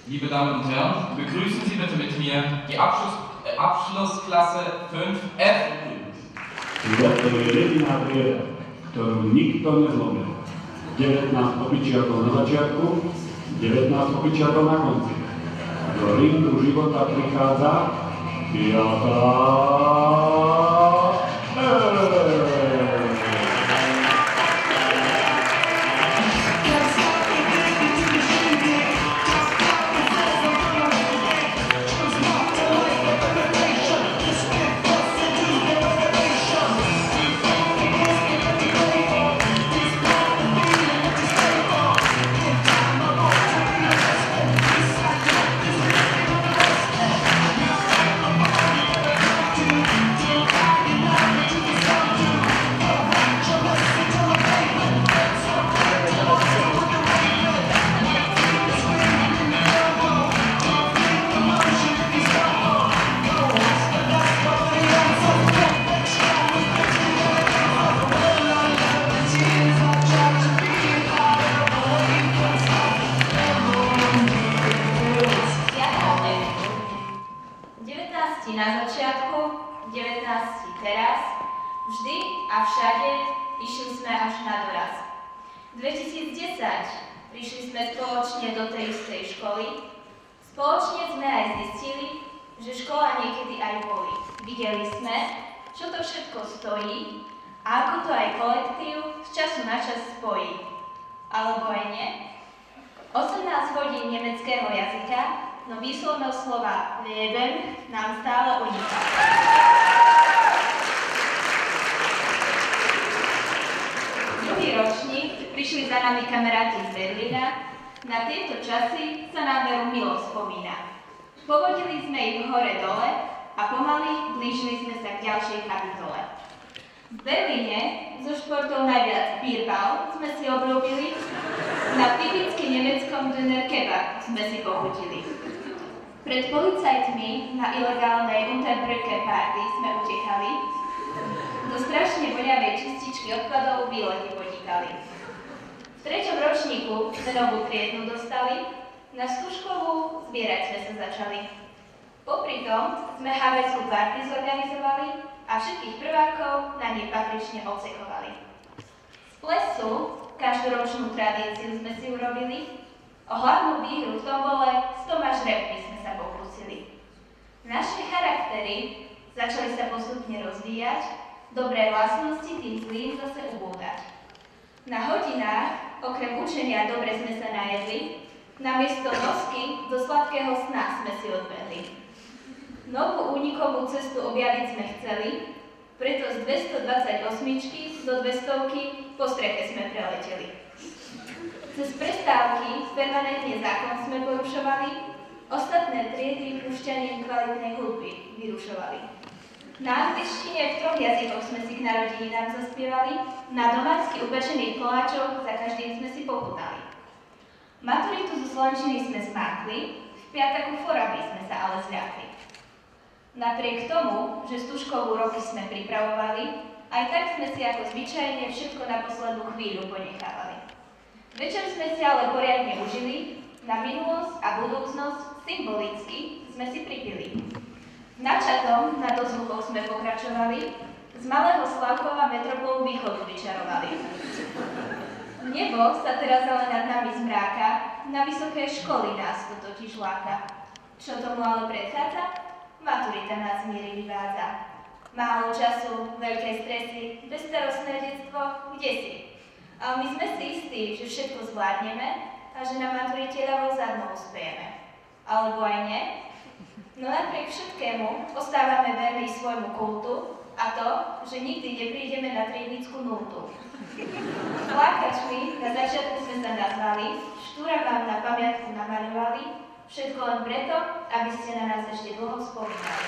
Liebe Damen und Herren, begrüßen Sie bitte mit mir die Abschlussklasse 5F. To je jediná trieda, ktorú nikto nezlomil. 19 opičiakov na začiatku, 19 opičiakov na konci. Do ringu života prichádza 5. Na začiatku, 19 teraz, vždy a všade išli sme až na doraz. 2010 prišli sme spoločne do tej istej školy, spoločne sme aj zistili, že škola niekedy aj boli. Videli sme, čo to všetko stojí a ako to aj kolektív z času na čas spojí. Alebo aj nie. 18 hodín nemeckého jazyka, no výslovnosť slova Leben nám stále uniká. Druhý ročník prišli za nami kamaráti z Berlína, na tieto časy sa nám veru milo spomína. Povodili sme ich hore-dole a pomaly blížili sme sa k ďalšej kapitole. V Berlíne zo športov najviac Bierbal sme si obľúbili, na typicky nemeckom Döner Kebab sme si pochutili. Pred policajtmi na ilegálnej Unterbrücke party sme utekali, do strašne voňavej čističky odpadov výlety podnikali. V 3. ročníku sme novú triednu dostali, na skúškovú zbierať sme sa začali. Popri tom sme háveckú party zorganizovali a všetkých prvákov na nej patrične odsekovali. Z plesu každoročnú tradíciu sme si urobili, o hlavnú výhru v tombole s Tomáš Repky sme sa pokúsili. Naše charaktery začali sa postupne rozvíjať, dobré vlastnosti tým zlým zase ubúdať. Na hodinách, okrem učenia dobre sme sa najedli, namiesto nosky do sladkého sna sme si odbehli. Novú únikovú cestu objaviť sme chceli, preto z 228 do 200 po streche sme preleteli. Cez prestávky permanentne zákon sme porušovali, ostatné triedy púšťaním kvalitnej hudby vyrušovali. Na angličtine v 3 jazykoch sme si k narodeninám zaspievali, na domácky upečených koláčoch za každým sme si pochutnali. Maturitu zo slovenčiny sme zmákli, v piataku foraby sme sa ale zľakli. Napriek tomu, že stužkovú roky sme pripravovali, aj tak sme si ako zvyčajne všetko na poslednú chvíľu ponechávali. Večer sme si ale poriadne užili, na minulosť a budúcnosť symbolicky sme si pripili. Načatom na dozvukoch sme pokračovali, z malého Slavkova metropolu východu vyčarovali. Nebo sa teraz ale nad nami zmráka, na vysoké školy nás to totiž láka. Čo tomu ale predchádza? Maturita nás z miery vyvádza. Málo času, veľké stresy, bezstarostné detstvo, kdesi. Ale my sme si istí, že všetko zvládneme a že na maturite ľavou zadnou uspejeme. Alebo aj nie? No napriek všetkému ostávame verní svojmu kultu a to, že nikdy neprídeme na triednickú nultu. Plákačmi na začiatku sme sa nazvali, štúra vám na pamiatku namaľovali, všetko len preto, aby ste na nás ešte dlho spomínali.